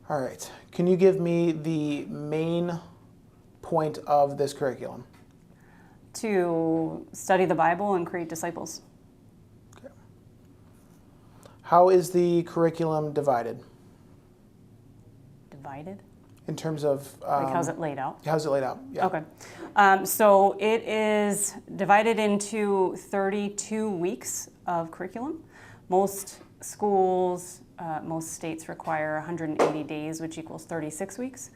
All right. Can you give me the main point of this curriculum? To study the Bible and create disciples. Okay. How is the curriculum divided? Divided? In terms of... Like how's it laid out? How's it laid out? Yeah. Okay. So it is divided into 32 weeks of curriculum. Most schools, most states require 180 days, which equals 36 weeks.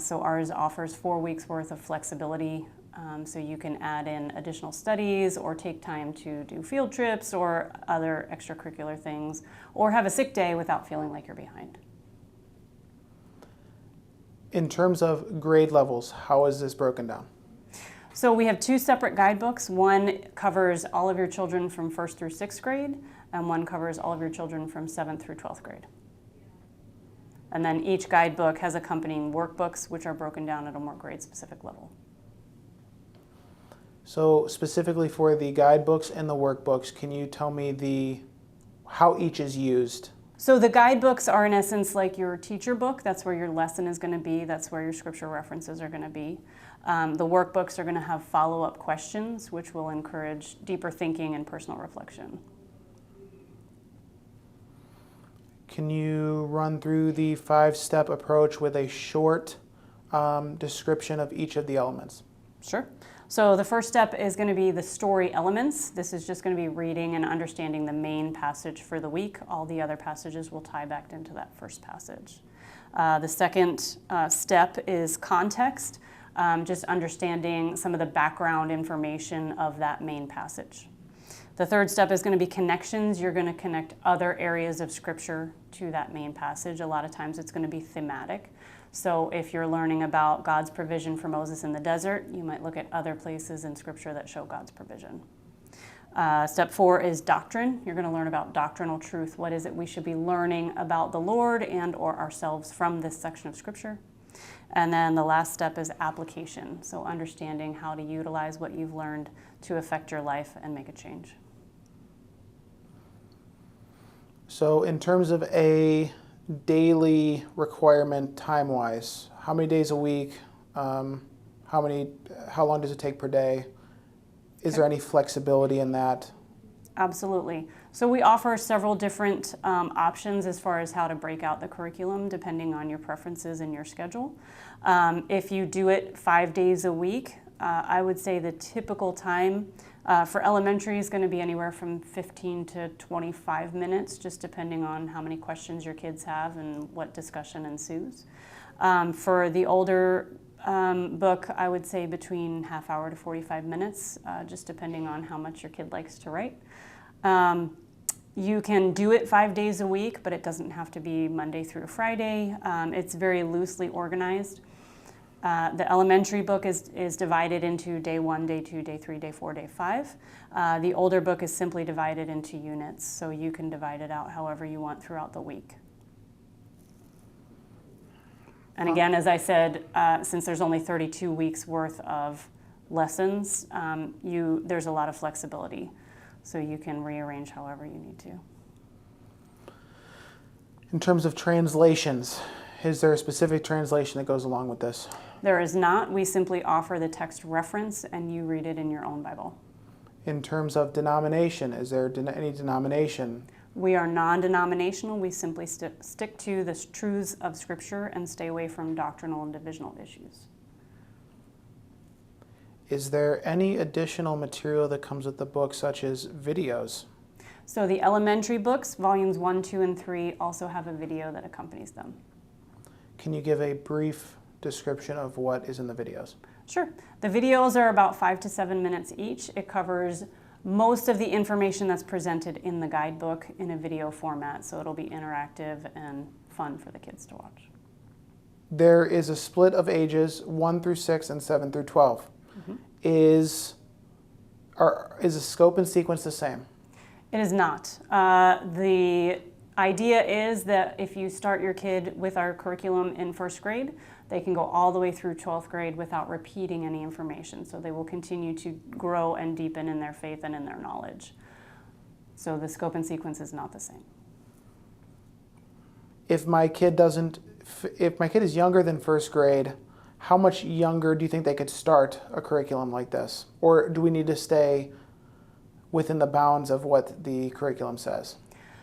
So ours offers 4 weeks worth of flexibility. So you can add in additional studies or take time to do field trips or other extracurricular things, or have a sick day without feeling like you're behind. In terms of grade levels, how is this broken down? So we have 2 separate guidebooks. One covers all of your children from 1st through 6th grade, and one covers all of your children from 7th through 12th grade. And then each guidebook has accompanying workbooks, which are broken down at a more grade-specific level. So specifically for the guidebooks and the workbooks, can you tell me how each is used? So the guidebooks are in essence like your teacher book. That's where your lesson is going to be. That's where your scripture references are going to be. The workbooks are going to have follow-up questions, which will encourage deeper thinking and personal reflection. Can you run through the 5-step approach with a short description of each of the elements? Sure. So the first step is going to be the story elements. This is just going to be reading and understanding the main passage for the week. All the other passages will tie back into that first passage. The second step is context, just understanding some of the background information of that main passage. The third step is going to be connections. You're going to connect other areas of Scripture to that main passage. A lot of times it's going to be thematic. So if you're learning about God's provision for Moses in the desert, you might look at other places in Scripture that show God's provision. Step 4 is doctrine. You're going to learn about doctrinal truth. What is it we should be learning about the Lord and or ourselves from this section of Scripture? And then the last step is application. So understanding how to utilize what you've learned to affect your life and make a change. So in terms of a daily requirement time-wise, how many days a week, how long does it take per day? Is there any flexibility in that? Absolutely. So we offer several different options as far as how to break out the curriculum depending on your preferences and your schedule. If you do it 5 days a week, I would say the typical time for elementary is going to be anywhere from 15 to 25 minutes, just depending on how many questions your kids have and what discussion ensues. For the older book, I would say between half hour to 45 minutes, just depending on how much your kid likes to write. You can do it 5 days a week, but it doesn't have to be Monday through Friday. It's very loosely organized. The elementary book is divided into day 1, day 2, day 3, day 4, day 5. The older book is simply divided into units, so you can divide it out however you want throughout the week. And again, as I said, since there's only 32 weeks worth of lessons, there's a lot of flexibility, so you can rearrange however you need to. In terms of translations, is there a specific translation that goes along with this? There is not. We simply offer the text reference and you read it in your own Bible. In terms of denomination, is there any denomination? We are non-denominational. We simply stick to the truths of Scripture and stay away from doctrinal and divisional issues. Is there any additional material that comes with the book, such as videos? So the elementary books, volumes 1, 2, and 3, also have a video that accompanies them. Can you give a brief description of what is in the videos? Sure. The videos are about 5 to 7 minutes each. It covers most of the information that's presented in the guidebook in a video format, so it'll be interactive and fun for the kids to watch. There is a split of ages 1 through 6 and 7 through 12. Mm-hmm. Is the scope and sequence the same? It is not. The idea is that if you start your kid with our curriculum in first grade, they can go all the way through 12th grade without repeating any information. So they will continue to grow and deepen in their faith and in their knowledge. So the scope and sequence is not the same. if my kid is younger than first grade, how much younger do you think they could start a curriculum like this? Or do we need to stay within the bounds of what the curriculum says?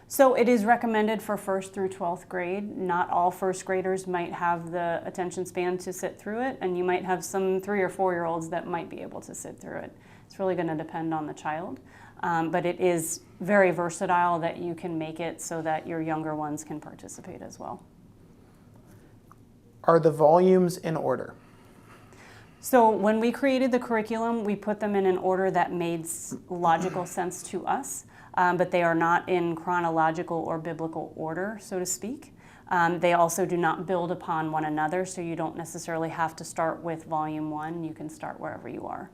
So it is recommended for 1st through 12th grade. Not all first graders might have the attention span to sit through it, and you might have some 3 or 4-year-olds that might be able to sit through it. It's really going to depend on the child, but it is very versatile that you can make it so that your younger ones can participate as well. Are the volumes in order? So when we created the curriculum, we put them in an order that made logical sense to us, but they are not in chronological or biblical order, so to speak. They also do not build upon one another, so you don't necessarily have to start with volume 1. You can start wherever you are.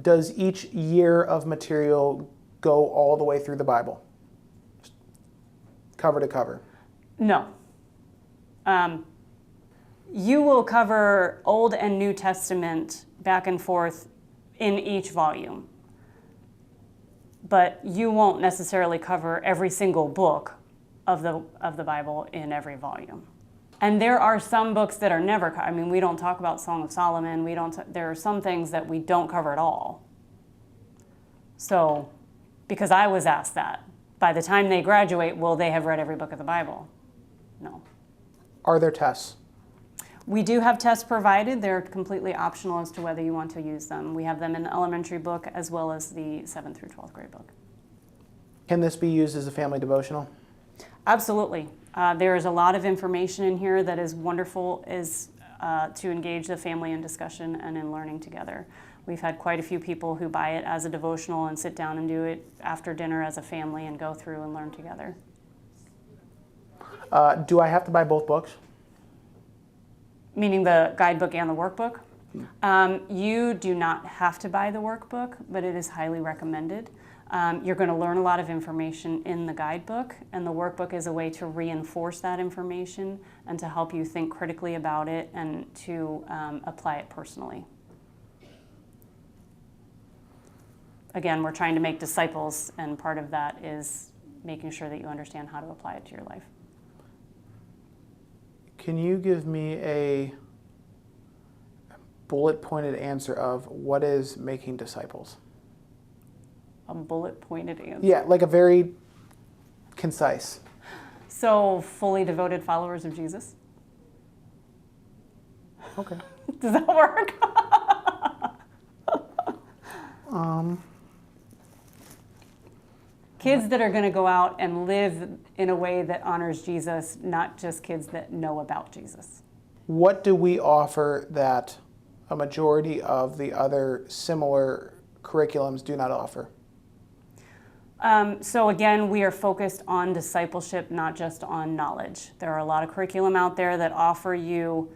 Does each year of material go all the way through the Bible? Cover to cover? No. You will cover Old and New Testament back and forth in each volume, but you won't necessarily cover every single book of the Bible in every volume. And there are some books that are never covered. I mean, we don't talk about Song of Solomon. There are some things that we don't cover at all. So, because I was asked that, by the time they graduate, will they have read every book of the Bible? No. Are there tests? We do have tests provided. They're completely optional as to whether you want to use them. We have them in the elementary book as well as the 7th through 12th grade book. Can this be used as a family devotional? Absolutely. There is a lot of information in here that is wonderful to engage the family in discussion and in learning together. We've had quite a few people who buy it as a devotional and sit down and do it after dinner as a family and go through and learn together. Do I have to buy both books? Meaning the guidebook and the workbook? You do not have to buy the workbook, but it is highly recommended. You're going to learn a lot of information in the guidebook, and the workbook is a way to reinforce that information and to help you think critically about it and to apply it personally. Again, we're trying to make disciples, and part of that is making sure that you understand how to apply it to your life. Can you give me a bullet-pointed answer of what is making disciples? A bullet-pointed answer? Yeah, like a very concise. So, fully devoted followers of Jesus. Okay. Does that work? Kids that are going to go out and live in a way that honors Jesus, not just kids that know about Jesus. What do we offer that a majority of the other similar curriculums do not offer? So again, we are focused on discipleship, not just on knowledge. There are a lot of curriculum out there that offer you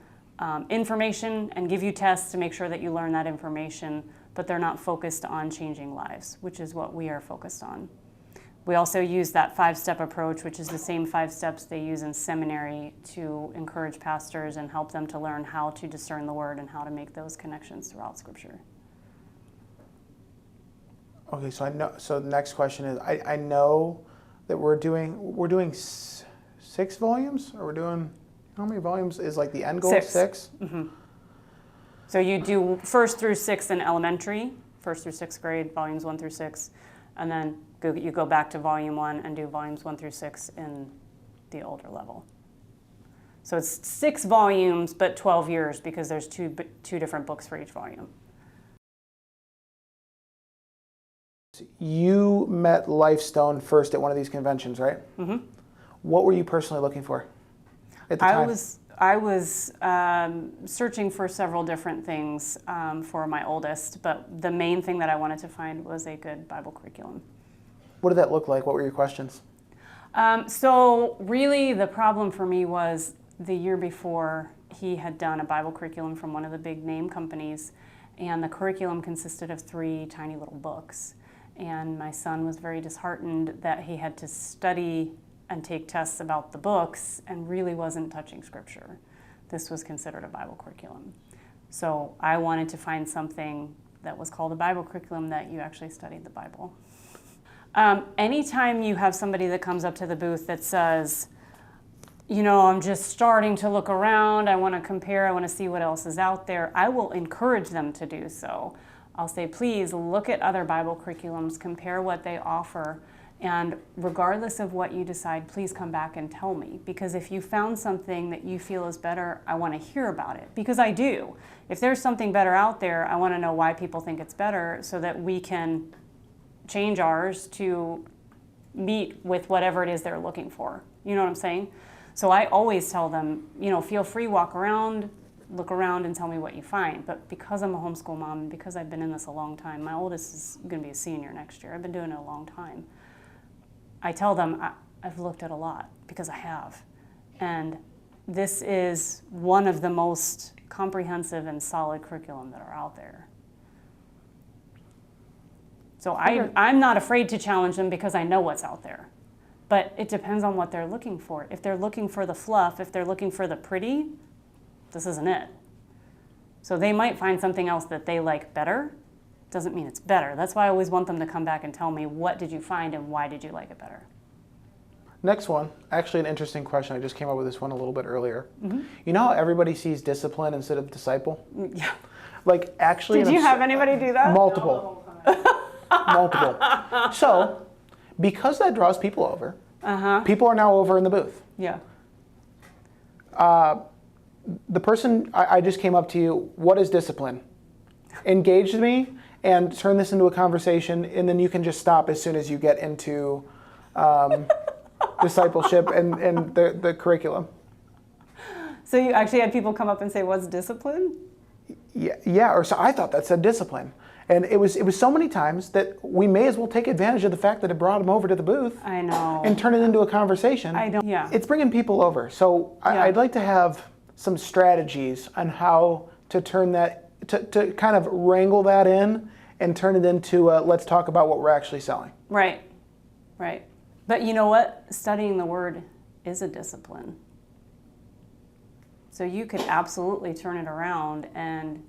information and give you tests to make sure that you learn that information, but they're not focused on changing lives, which is what we are focused on. We also use that 5-step approach, which is the same 5 steps they use in seminary to encourage pastors and help them to learn how to discern the word and how to make those connections throughout Scripture. Okay, so I know. So the next question is: I know that we're doing 6 volumes, or we're doing how many volumes is like the end goal? 6. Mm-hmm. So you do 1st through 6th in elementary, 1st through 6th grade, volumes 1 through 6, and then you go back to volume 1 and do volumes 1 through 6 in the older level. So it's 6 volumes, but 12 years because there's two different books for each volume. You met LifeStone first at one of these conventions, right? Mm-hmm. What were you personally looking for at the time? I was searching for several different things for my oldest, but the main thing that I wanted to find was a good Bible curriculum. What did that look like? What were your questions? So really the problem for me was the year before he had done a Bible curriculum from one of the big name companies, and the curriculum consisted of 3 tiny little books. And my son was very disheartened that he had to study and take tests about the books and really wasn't touching Scripture. This was considered a Bible curriculum. So I wanted to find something that was called a Bible curriculum that you actually studied the Bible. Anytime you have somebody that comes up to the booth that says, I'm just starting to look around, I want to compare, I want to see what else is out there, I will encourage them to do so. I'll say, please look at other Bible curriculums, compare what they offer, and regardless of what you decide, please come back and tell me. Because if you found something that you feel is better, I want to hear about it. Because I do. If there's something better out there, I want to know why people think it's better so that we can change ours to meet with whatever it is they're looking for. You know what I'm saying? So I always tell them, feel free, walk around, look around and tell me what you find. But because I'm a homeschool mom and because I've been in this a long time, my oldest is going to be a senior next year. I've been doing it a long time. I tell them I've looked at a lot because I have. And this is one of the most comprehensive and solid curriculum that are out there. So I'm not afraid to challenge them because I know what's out there. But it depends on what they're looking for. If they're looking for the fluff, if they're looking for the pretty, this isn't it. So they might find something else that they like better. Doesn't mean it's better. That's why I always want them to come back and tell me, what did you find and why did you like it better? Next one, actually an interesting question. I just came up with this one a little bit earlier. Mm-hmm. You know how everybody sees discipline instead of disciple? Yeah. Like actually... Did you have anybody do that? Multiple. Multiple. So, because that draws people over, people are now over in the booth. Yeah. The person, I just came up to you, what is discipline? Engage me and turn this into a conversation, and then you can just stop as soon as you get into discipleship and the curriculum. So you actually had people come up and say, what's discipline? Yeah, or so I thought that said discipline. And it was so many times that we may as well take advantage of the fact that it brought them over to the booth. I know. And turn it into a conversation. Yeah. It's bringing people over. So I'd like to have some strategies on how to turn that, to kind of wrangle that in and turn it into let's talk about what we're actually selling. Right. But you know what? Studying the word is a discipline. So you could absolutely turn it around and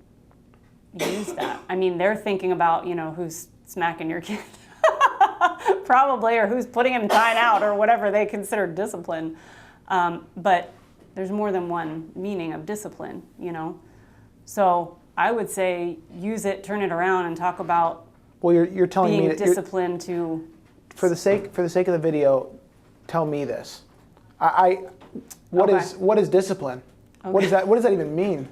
use that. I mean, they're thinking about, who's smacking your kid, probably, or who's putting him in timeout or whatever they consider discipline. But there's more than one meaning of discipline, So I would say use it, turn it around, and talk about you're telling being me that disciplined to. For the sake of the video, tell me this. What is discipline? Okay. What does that even mean?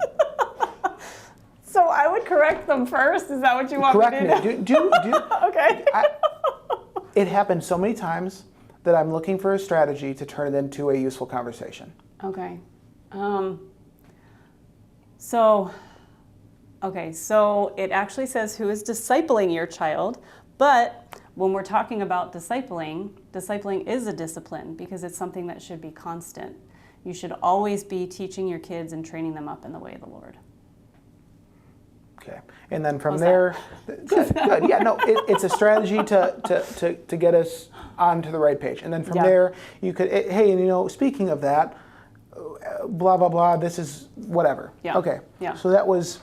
So I would correct them first. Is that what you want Correct me to do? Okay. It happens so many times that I'm looking for a strategy to turn it into a useful conversation. Okay. So it actually says who is discipling your child, but when we're talking about discipling is a discipline because it's something that should be constant. You should always be teaching your kids and training them up in the way of the Lord. Okay, and then from there, good. Yeah, no, it's a strategy to get us onto the right page, and then from there you could, speaking of that, blah blah blah. This is whatever. Yeah. Okay. Yeah. So that was.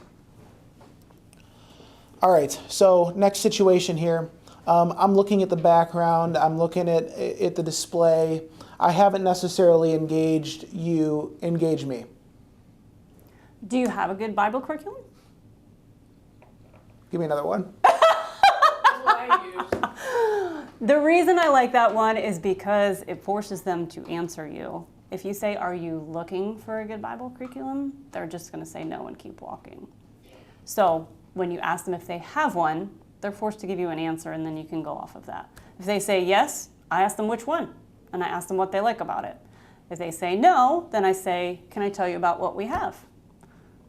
All right. So next situation here. I'm looking at the background. I'm looking at the display. I haven't necessarily engaged you. Engage me. Do you have a good Bible curriculum? Give me another one. The reason I like that one is because it forces them to answer you. If you say, are you looking for a good Bible curriculum? They're just going to say no and keep walking. So when you ask them if they have one, they're forced to give you an answer, and then you can go off of that. If they say yes, I ask them which one, and I ask them what they like about it. If they say no, then I say, can I tell you about what we have?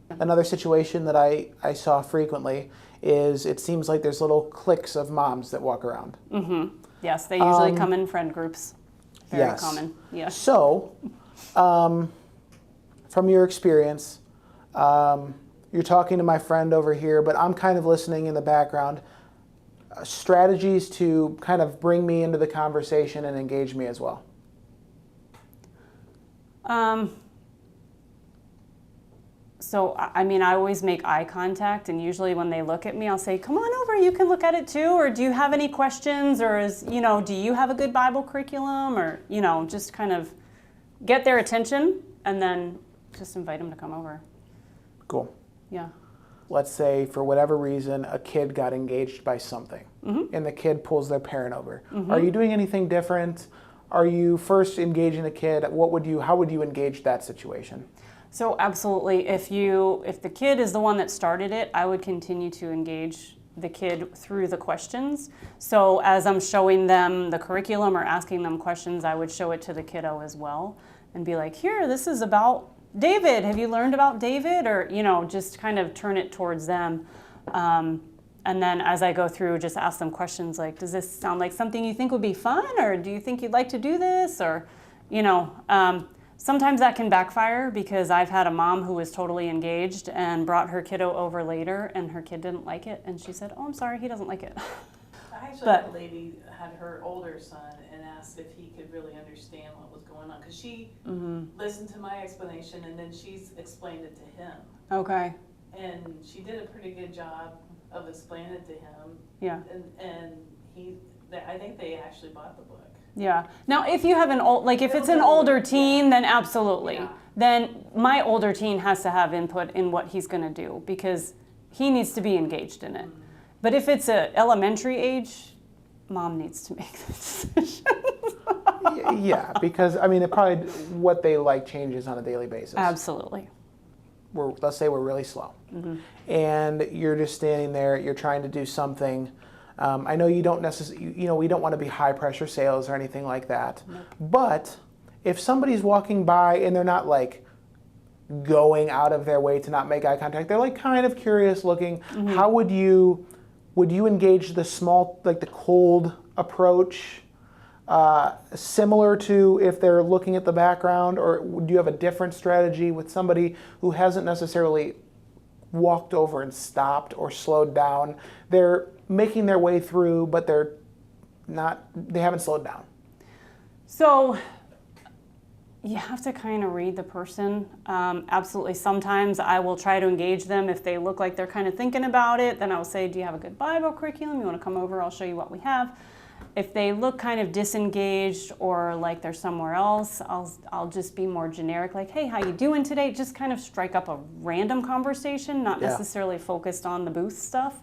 Another situation that I saw frequently is it seems like there's little cliques of moms that walk around. Mm-hmm. Yes, they usually come in friend groups. Very common. Yeah. So, from your experience, you're talking to my friend over here, but I'm kind of listening in the background. Strategies to kind of bring me into the conversation and engage me as well. So, I mean, I always make eye contact, and usually when they look at me, I'll say, come on over, you can look at it too, or do you have any questions, or do you have a good Bible curriculum, or, just kind of get their attention, and then just invite them to come over. Cool. Yeah. Let's say for whatever reason a kid got engaged by something, and the kid pulls their parent over. Are you doing anything different? Are you first engaging the kid? How would you engage that situation? So absolutely, if the kid is the one that started it, I would continue to engage the kid through the questions. So as I'm showing them the curriculum or asking them questions, I would show it to the kiddo as well and be like, here, this is about David. Have you learned about David? Or, just kind of turn it towards them. And then as I go through, just ask them questions like, does this sound like something you think would be fun? Or do you think you'd like to do this? Or, sometimes that can backfire because I've had a mom who was totally engaged and brought her kiddo over later and her kid didn't like it. And she said, oh, I'm sorry, he doesn't like it. I actually had a lady had her older son and asked if he could really understand what was going on. Because she listened to my explanation and then she's explained it to him. Okay. And she did a pretty good job of explaining it to him. Yeah. And I think they actually bought the book. Yeah. Now, if you have if it's an older teen, then absolutely. Yeah. Then my older teen has to have input in what he's going to do because he needs to be engaged in it. But if it's a elementary age, mom needs to make the decision. Yeah, because it probably what they like changes on a daily basis. Absolutely. Let's say we're really slow, and you're just standing there. You're trying to do something. I know you don't necessarily, we don't want to be high pressure sales or anything like that. Nope. But if somebody's walking by and they're not like going out of their way to not make eye contact, they're like kind of curious looking. How would you engage the the cold approach, similar to if they're looking at the background, or do you have a different strategy with somebody who hasn't necessarily walked over and stopped or slowed down? They're making their way through, but they haven't slowed down. So you have to kind of read the person. Absolutely. Sometimes I will try to engage them. If they look like they're kind of thinking about it, then I'll say, do you have a good Bible curriculum? You want to come over? I'll show you what we have. If they look kind of disengaged or like they're somewhere else, I'll just be more generic, like, hey, how you doing today? Just kind of strike up a random conversation, not necessarily focused on the booth stuff.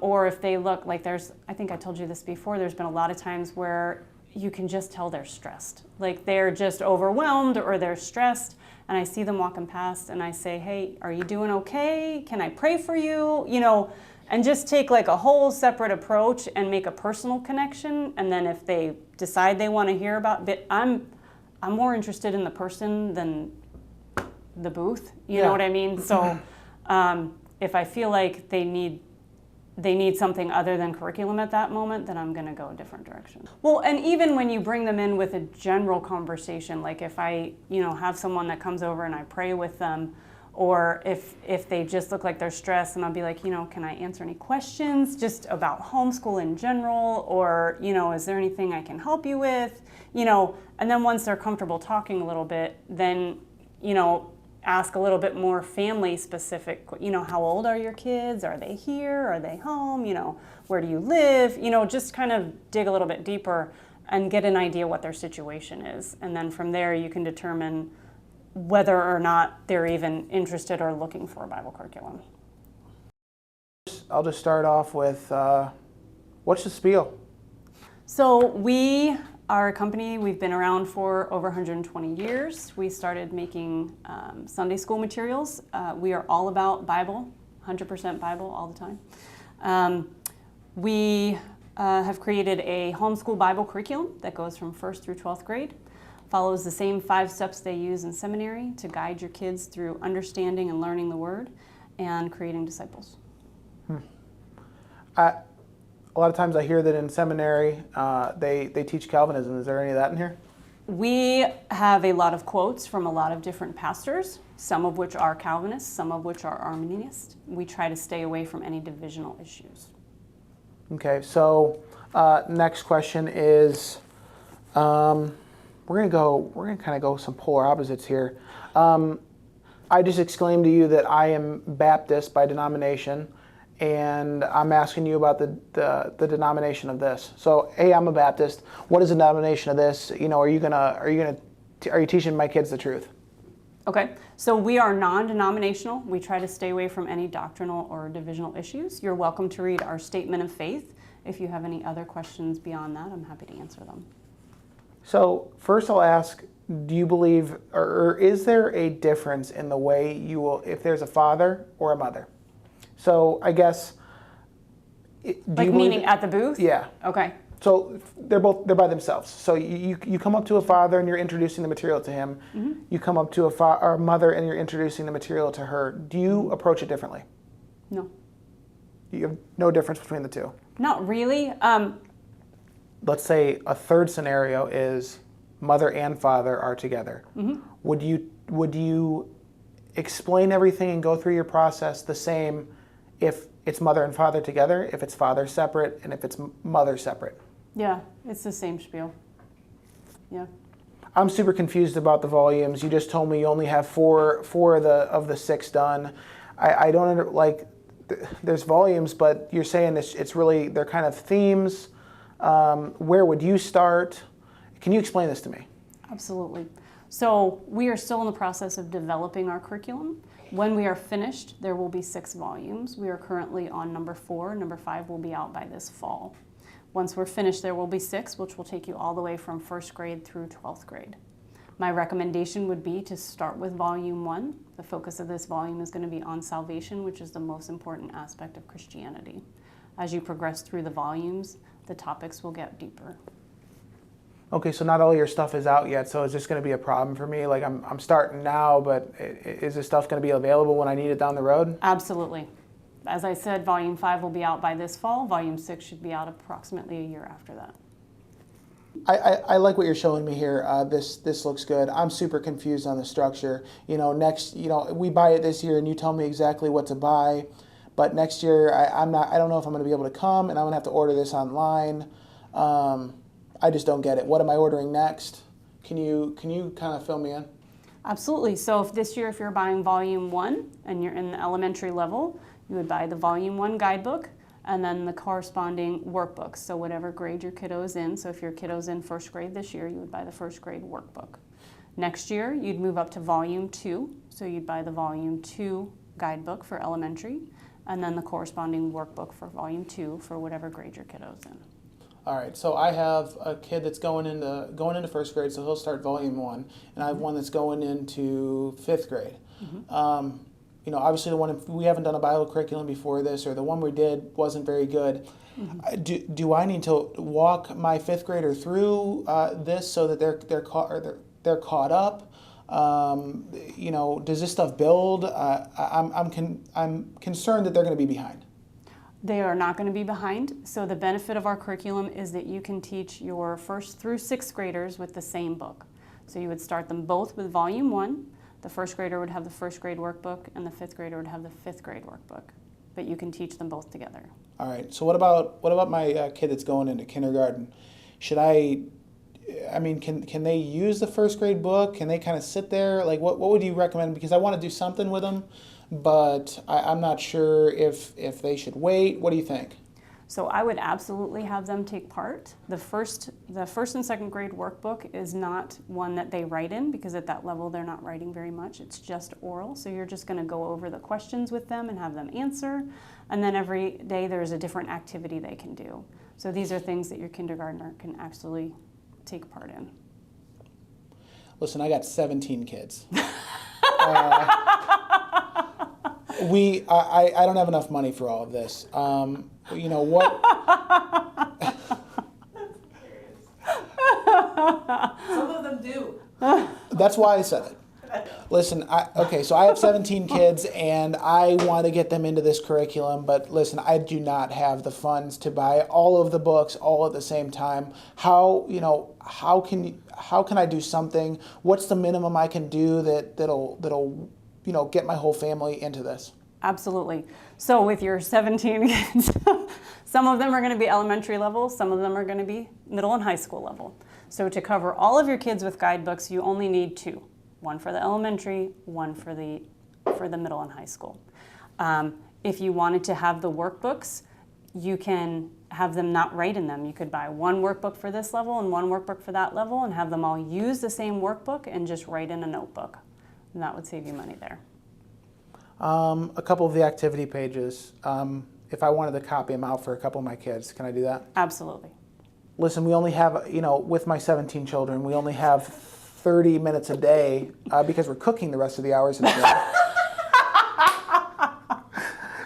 Or if they look like I think I told you this before, there's been a lot of times where you can just tell they're stressed. Like they're just overwhelmed or they're stressed. And I see them walking past and I say, hey, are you doing okay? Can I pray for you? And just take like a whole separate approach and make a personal connection. And then if they decide they want to hear about it, I'm more interested in the person than the booth. You know what I mean? So if I feel like they need something other than curriculum at that moment, then I'm going to go a different direction. Well, and even when you bring them in with a general conversation, like if I, have someone that comes over and I pray with them, or if they just look like they're stressed, and I'll be like, can I answer any questions just about homeschool in general, or, is there anything I can help you with, and then once they're comfortable talking a little bit, then, ask a little bit more family specific, how old are your kids? Are they here? Are they home? Where do you live? Just kind of dig a little bit deeper and get an idea what their situation is. And then from there, you can determine whether or not they're even interested or looking for a Bible curriculum. I'll just start off with, what's the spiel? So we are a company, we've been around for over 120 years. We started making Sunday school materials. We are all about Bible, 100% Bible all the time. We have created a homeschool Bible curriculum that goes from 1st through 12th grade. Follows the same 5 steps they use in seminary to guide your kids through understanding and learning the Word and creating disciples. A lot of times I hear that in seminary they teach Calvinism. Is there any of that in here? We have a lot of quotes from a lot of different pastors, some of which are Calvinists, some of which are Arminianist. We try to stay away from any divisional issues. Okay, so next question is, we're gonna kind of go some polar opposites here. I just exclaimed to you that I am Baptist by denomination, and I'm asking you about the denomination of this. So, hey, I'm a Baptist. What is the denomination of this? Are you gonna are you teaching my kids the truth? Okay, so we are non-denominational. We try to stay away from any doctrinal or divisional issues. You're welcome to read our statement of faith. If you have any other questions beyond that, I'm happy to answer them. So first I'll ask, do you believe, or is there a difference in the way you will, if there's a father or a mother? So I guess, Like meaning at the booth? Yeah. Okay. So they're by themselves. So you come up to a father and you're introducing the material to him. Mm-hmm. You come up to a mother and you're introducing the material to her. Do you approach it differently? No. You have no difference between the two? Not really. Let's say a third scenario is mother and father are together. Mm-hmm. Would you explain everything and go through your process the same if it's mother and father together, if it's father separate, and if it's mother separate? Yeah, it's the same spiel. Yeah. I'm super confused about the volumes. You just told me you only have four of the 6 done. I don't there's volumes, but you're saying it's really, they're kind of themes. Where would you start? Can you explain this to me? Absolutely. So we are still in the process of developing our curriculum. When we are finished, there will be 6 volumes. We are currently on number 4. Number 5 will be out by this fall. Once we're finished, there will be 6, which will take you all the way from 1st grade through 12th grade. My recommendation would be to start with volume 1. The focus of this volume is going to be on salvation, which is the most important aspect of Christianity. As you progress through the volumes, the topics will get deeper. Okay, so not all your stuff is out yet, so is this going to be a problem for me? Like I'm starting now, but is this stuff going to be available when I need it down the road? Absolutely. As I said, volume 5 will be out by this fall. Volume 6 should be out approximately a year after that. I like what you're showing me here. This looks good. I'm super confused on the structure. Next, we buy it this year and you tell me exactly what to buy, but next year I don't know if I'm going to be able to come, and I'm going to have to order this online. I just don't get it. What am I ordering next? Can you kind of fill me in? Absolutely. So if this year, if you're buying volume 1 and you're in the elementary level, you would buy the volume 1 guidebook and then the corresponding workbooks. So whatever grade your kiddo is in. So if your kiddo's in 1st grade this year, you would buy the 1st grade workbook. Next year, you'd move up to volume 2. So you'd buy the volume 2 guidebook for elementary and then the corresponding workbook for volume 2 for whatever grade your kiddo's in. All right, so I have a kid that's going into 1st grade, so he'll start volume 1, and I have one that's going into 5th grade. Mm-hmm. Obviously the one we haven't done a Bible curriculum before this, or the one we did wasn't very good. Mm-hmm. Do I need to walk my 5th grader through this so that they're caught up? Does this stuff build? I'm concerned that they're going to be behind. They are not going to be behind. So the benefit of our curriculum is that you can teach your 1st through 6th graders with the same book. So you would start them both with volume 1. The 1st grader would have the 1st grade workbook and the 5th grader would have the 5th grade workbook. But you can teach them both together. All right. So what about my kid that's going into kindergarten? Can they use the 1st grade book? Can they kind of sit there? Like what would you recommend? Because I want to do something with them, but I'm not sure if they should wait. What do you think? So I would absolutely have them take part. The first and 2nd grade workbook is not one that they write in, because at that level they're not writing very much. It's just oral. So you're just going to go over the questions with them and have them answer. And then every day there's a different activity they can do. So these are things that your kindergartner can actually take part in. Listen, I got 17 kids. I don't have enough money for all of this. What? Some of them do. That's why I said it. Listen, so I have 17 kids and I want to get them into this curriculum, but listen, I do not have the funds to buy all of the books all at the same time. How can I do something? What's the minimum I can do that'll get my whole family into this? Absolutely. So with your 17 kids, some of them are going to be elementary level, some of them are going to be middle and high school level. So to cover all of your kids with guidebooks, you only need 2. One for the elementary, one for the middle and high school. If you wanted to have the workbooks, you can have them not write in them. You could buy one workbook for this level and one workbook for that level and have them all use the same workbook and just write in a notebook. And that would save you money there. A couple of the activity pages, if I wanted to copy them out for a couple of my kids, can I do that? Absolutely. Listen, we only have, with my 17 children, we only have 30 minutes a day because we're cooking the rest of the hours of the day.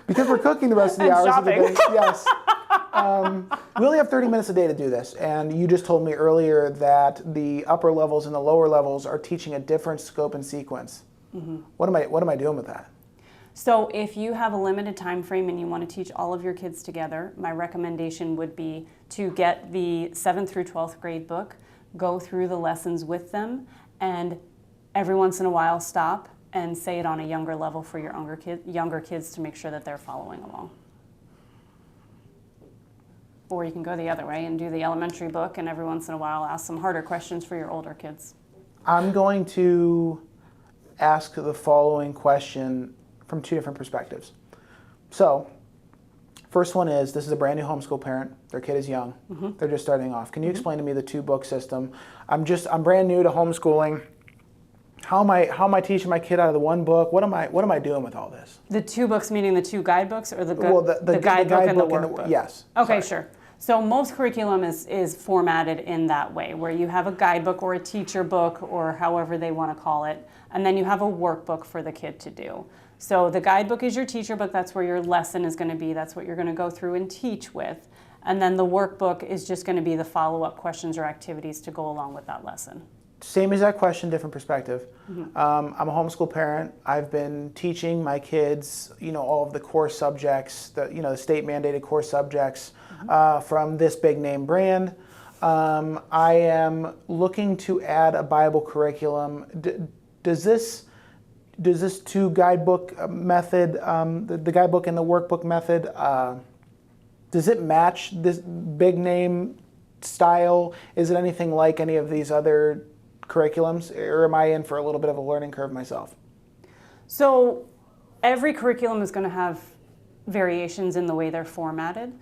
Because we're cooking the rest of the And hours shopping. of the day. Yes. We only have 30 minutes a day to do this. And you just told me earlier that the upper levels and the lower levels are teaching a different scope and sequence. Mm-hmm. What am I doing with that? So if you have a limited time frame and you want to teach all of your kids together, my recommendation would be to get the 7th through 12th grade book, go through the lessons with them, and every once in a while stop and say it on a younger level for your younger kids to make sure that they're following along. Or you can go the other way and do the elementary book and every once in a while ask some harder questions for your older kids. I'm going to ask the following question from two different perspectives. So, first one is, this is a brand new homeschool parent. Their kid is young. Mm-hmm. They're just starting off. Can you explain to me the 2-book system? I'm brand new to homeschooling. How am I teaching my kid out of the one book? What am I doing with all this? The 2 books meaning the 2 guidebooks or the guidebook and the workbook? Yes. Okay, Sorry. sure. So most curriculum is formatted in that way, where you have a guidebook or a teacher book or however they want to call it, and then you have a workbook for the kid to do. So the guidebook is your teacher book. That's where your lesson is going to be. That's what you're going to go through and teach with. And then the workbook is just going to be the follow-up questions or activities to go along with that lesson. Same exact question, different perspective. Mm-hmm. I'm a homeschool parent. I've been teaching my kids, all of the core subjects, the state mandated core subjects from this big name brand. I am looking to add a Bible curriculum. Does this 2 guidebook method, the guidebook and the workbook method, does it match this big name style? Is it anything like any of these other curriculums, or am I in for a little bit of a learning curve myself? So every curriculum is going to have variations in the way they're formatted.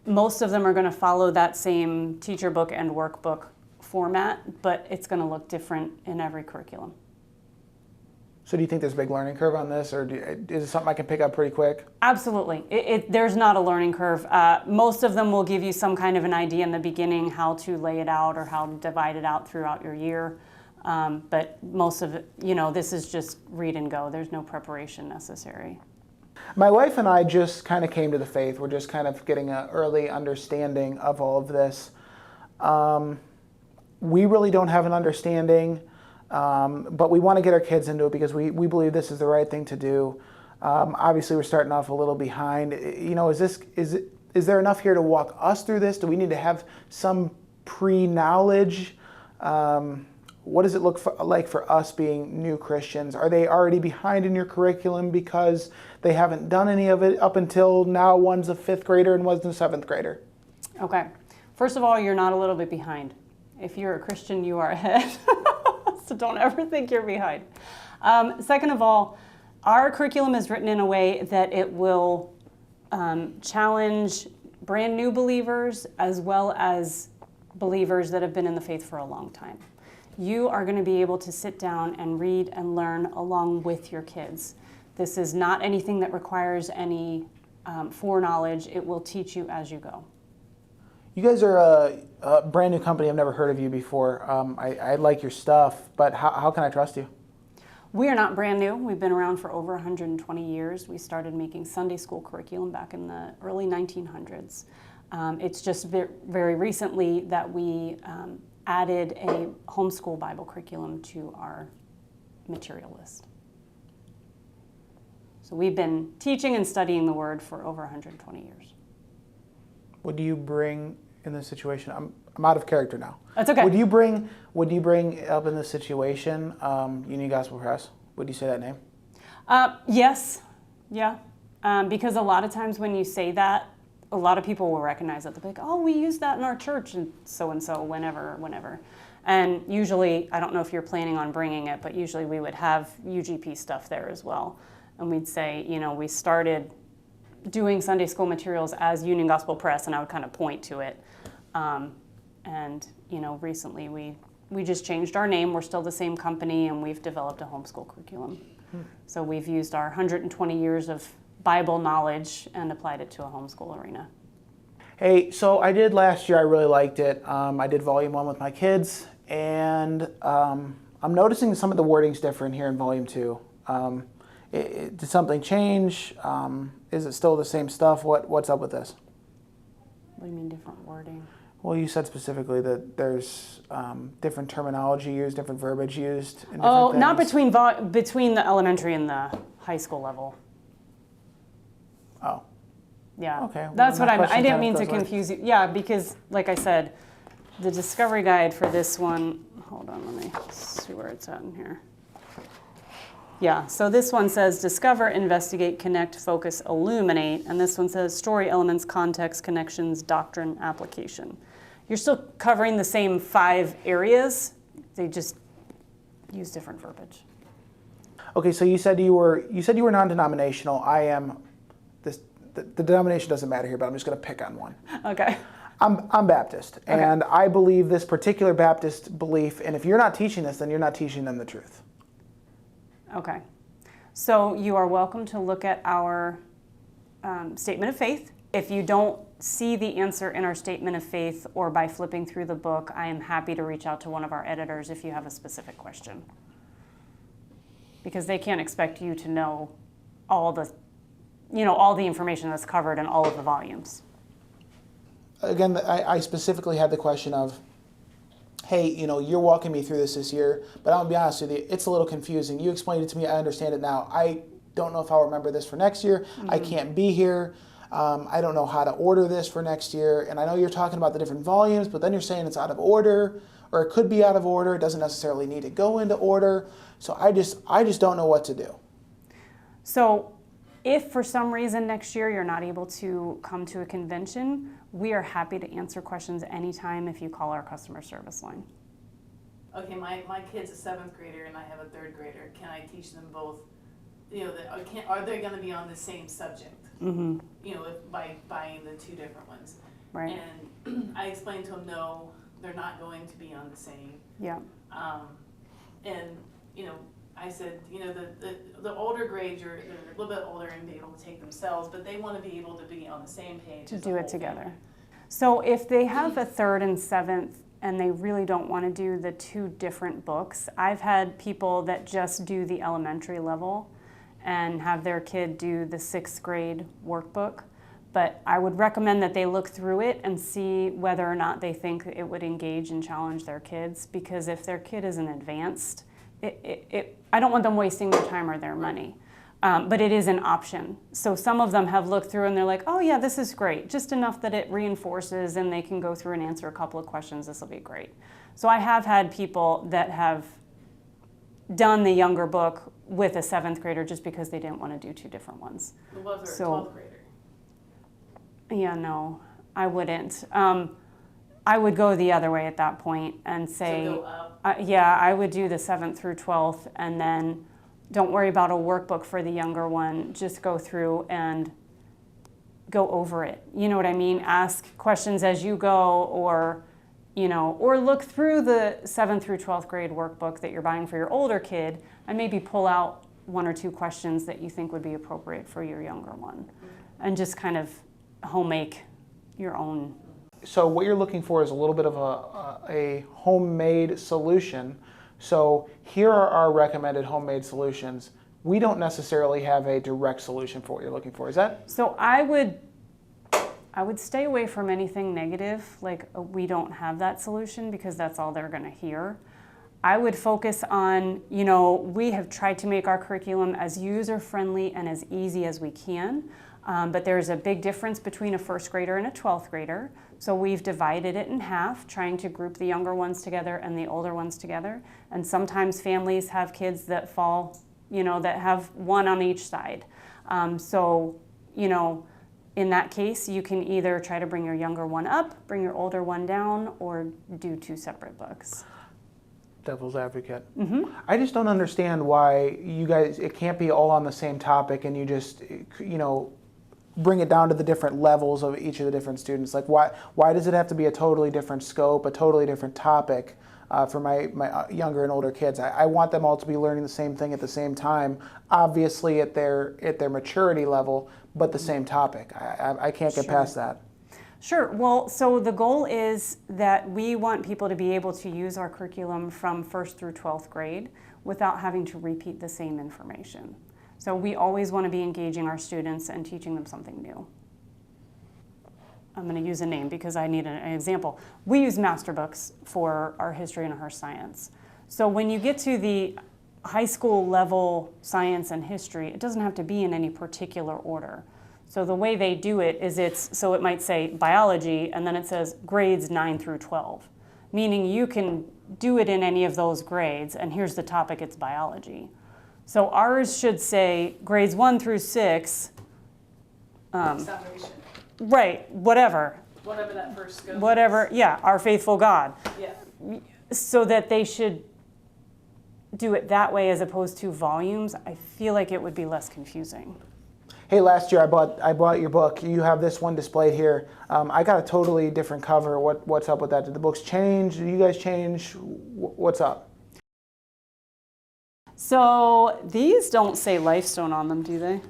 Most of them are going to follow that same teacher book and workbook format, but it's going to look different in every curriculum. So do you think there's a big learning curve on this, or is it something I can pick up pretty quick? Absolutely. There's not a learning curve. Most of them will give you some kind of an idea in the beginning how to lay it out or how to divide it out throughout your year. But most of it, this is just read and go. There's no preparation necessary. My wife and I just kind of came to the faith. We're just kind of getting an early understanding of all of this. We really don't have an understanding. But we want to get our kids into it because we believe this is the right thing to do. Obviously, we're starting off a little behind. Is there enough here to walk us through this? Do we need to have some pre-knowledge? What does it look like for us being new Christians? Are they already behind in your curriculum because they haven't done any of it up until now? One's a 5th grader and one's a 7th grader. Okay. First of all, you're not a little bit behind. If you're a Christian, you are ahead. So don't ever think you're behind. Second of all, our curriculum is written in a way that it will challenge brand new believers as well as believers that have been in the faith for a long time. You are going to be able to sit down and read and learn along with your kids. This is not anything that requires any foreknowledge. It will teach you as you go. You guys are a brand new company. I've never heard of you before. I like your stuff, but how can I trust you? We are not brand new. We've been around for over 120 years. We started making Sunday school curriculum back in the early 1900s. It's just very recently that we added a homeschool Bible curriculum to our material list. So we've been teaching and studying the Word for over 120 years. What do you bring in this situation? I'm out of character now. That's okay. Would you bring up in this situation Union Gospel Press? Would you say that name? Yes. Yeah. Because a lot of times when you say that, a lot of people will recognize it. They'll be like, oh, we use that in our church and so, whenever. And usually, I don't know if you're planning on bringing it, but usually we would have UGP stuff there as well. And we'd say, we started doing Sunday school materials as Union Gospel Press, and I would kind of point to it. And recently we just changed our name. We're still the same company, and we've developed a homeschool curriculum. So we've used our 120 years of Bible knowledge and applied it to a homeschool arena. Hey, so I did last year. I really liked it. I did volume 1 with my kids, and I'm noticing some of the wording's different here in volume 2. Did something change? Is it still the same stuff? What's up with this? What do you mean different wording? Well, you said specifically that there's different terminology used, different verbiage used. In Oh, different not things. between the elementary and the high school level. Oh. Yeah. Okay, well, That's my what I question didn't kind mean of to goes like- confuse you. Yeah, because like I said, the discovery guide for this one, hold on, let me see where it's at in here. Yeah, so this one says discover, investigate, connect, focus, illuminate, and this one says story elements, context, connections, doctrine, application. You're still covering the same 5 areas, they just use different verbiage. Okay, so you said you were non-denominational. I am. The denomination doesn't matter here, but I'm just going to pick on one. Okay. I'm Baptist, and I believe this particular Baptist belief. And if you're not teaching this, then you're not teaching them the truth. Okay. So you are welcome to look at our statement of faith. If you don't see the answer in our statement of faith or by flipping through the book, I am happy to reach out to one of our editors if you have a specific question. Because they can't expect you to know all the information that's covered in all of the volumes. Again, I specifically had the question of, hey, you're walking me through this year, but I'm gonna be honest with you, it's a little confusing. You explained it to me, I understand it now. I don't know if I'll remember this for next year. I can't be here. I don't know how to order this for next year. And I know you're talking about the different volumes, but then you're saying it's out of order, or it could be out of order. It doesn't necessarily need to go into order. So I just don't know what to do. So if for some reason next year you're not able to come to a convention, we are happy to answer questions anytime if you call our customer service line. Okay, my kid's a 7th grader and I have a 3rd grader. Can I teach them both? Are they going to be on the same subject? Mm-hmm. By buying the 2 different ones. Right. And I explained to them, no, they're not going to be on the same. Yeah. I said, the older grades, they're a little bit older and be able to take themselves, but they want to be able to be on the same page. To as do the it whole together. family. So if they have a 3rd and 7th and they really don't want to do the 2 different books, I've had people that just do the elementary level and have their kid do the 6th grade workbook. But I would recommend that they look through it and see whether or not they think it would engage and challenge their kids, because if their kid isn't advanced, I don't want them wasting their time or their money. But it is an option. So some of them have looked through and they're like, oh yeah, this is great. Just enough that it reinforces and they can go through and answer a couple of questions. This will be great. So I have had people that have done the younger book with a 7th grader just because they didn't want to do 2 different ones. Was there So- a 12th grader? Yeah, no, I wouldn't. I would go the other way at that point and say, So go up? I would do the 7th through 12th, and then don't worry about a workbook for the younger one. Just go through and go over it. You know what I mean? Ask questions as you go, or look through the 7th through 12th grade workbook that you're buying for your older kid and maybe pull out 1 or 2 questions that you think would be appropriate for your younger one, and just kind of homemake your own. So what you're looking for is a little bit of a homemade solution. So here are our recommended homemade solutions. We don't necessarily have a direct solution for what you're looking for. Is that? So I would stay away from anything negative, like we don't have that solution, because that's all they're going to hear. I would focus on, we have tried to make our curriculum as user-friendly and as easy as we can, but there's a big difference between a 1st grader and a 12th grader. So we've divided it in half, trying to group the younger ones together and the older ones together. And sometimes families have kids that fall, that have 1 on each side. In that case, you can either try to bring your younger one up, bring your older one down, or do 2 separate books. Devil's advocate. Mm-hmm. I just don't understand why you guys, it can't be all on the same topic and you just, bring it down to the different levels of each of the different students. Like why does it have to be a totally different scope, a totally different topic for my younger and older kids? I want them all to be learning the same thing at the same time, obviously at their maturity level, but the same topic. I can't get past that. Sure. Well, so the goal is that we want people to be able to use our curriculum from 1st through 12th grade without having to repeat the same information. So we always want to be engaging our students and teaching them something new. I'm going to use a name because I need an example. We use master books for our history and our science. So when you get to the high school level science and history, it doesn't have to be in any particular order. So the way they do it is so it might say biology, and then it says grades 9 through 12, meaning you can do it in any of those grades, and here's the topic, it's biology. So ours should say grades 1 through 6. Salvation. Right, whatever. Whatever that first scope Whatever, is. yeah, our faithful God. Yeah. So that they should do it that way as opposed to volumes. I feel like it would be less confusing. Hey, last year I bought your book. You have this one displayed here. I got a totally different cover. What's up with that? Did the books change? Did you guys change? What's up? So these don't say LifeStone on them, do they?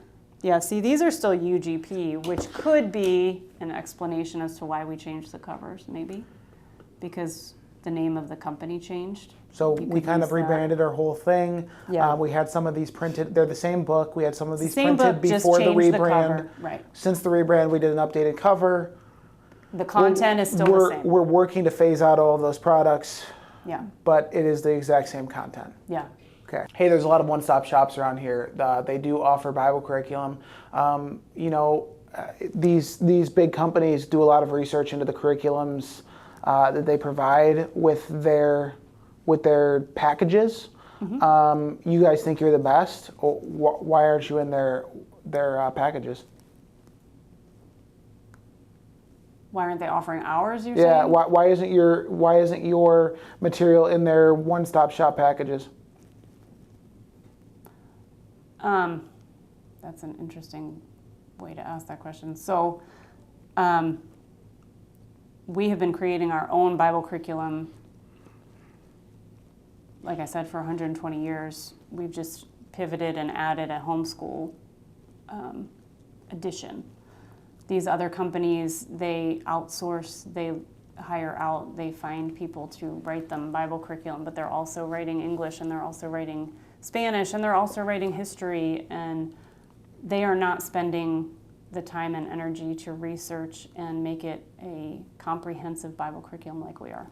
Yeah, see, these are still UGP, which could be an explanation as to why we changed the covers, maybe, because the name of the company changed. So You we could kind use of rebranded our whole thing. Yeah. We had some of these printed. They're the same book. We had some of these Same printed book, just before the changed the rebrand. cover. Right. Since the rebrand, we did an updated cover. The content is still the same. We're working to phase out all of those products, Yeah, but it is the exact same content. yeah. Okay. Hey, there's a lot of one-stop shops around here. They do offer Bible curriculum. These big companies do a lot of research into the curriculums that they provide with their packages. Mm-hmm. You guys think you're the best? Or why aren't you in their packages? Why aren't they offering ours, you're Yeah. saying? Why isn't your material in their one-stop shop packages? That's an interesting way to ask that question. So we have been creating our own Bible curriculum, like I said, for 120 years. We've just pivoted and added a homeschool edition. These other companies, they outsource, they hire out, they find people to write them Bible curriculum, but they're also writing English, and they're also writing Spanish, and they're also writing history, and they are not spending the time and energy to research and make it a comprehensive Bible curriculum like we are.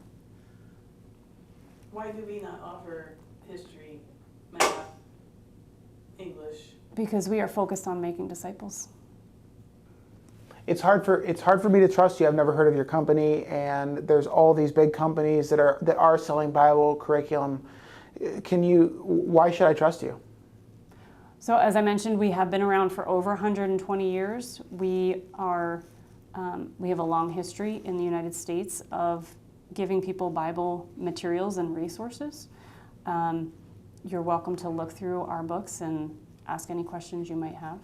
Why do we not offer history, math, English? Because we are focused on making disciples. It's hard for me to trust you. I've never heard of your company, and there's all these big companies that are selling Bible curriculum. Why should I trust you? So as I mentioned, we have been around for over 120 years. We have a long history in the United States of giving people Bible materials and resources. You're welcome to look through our books and ask any questions you might have.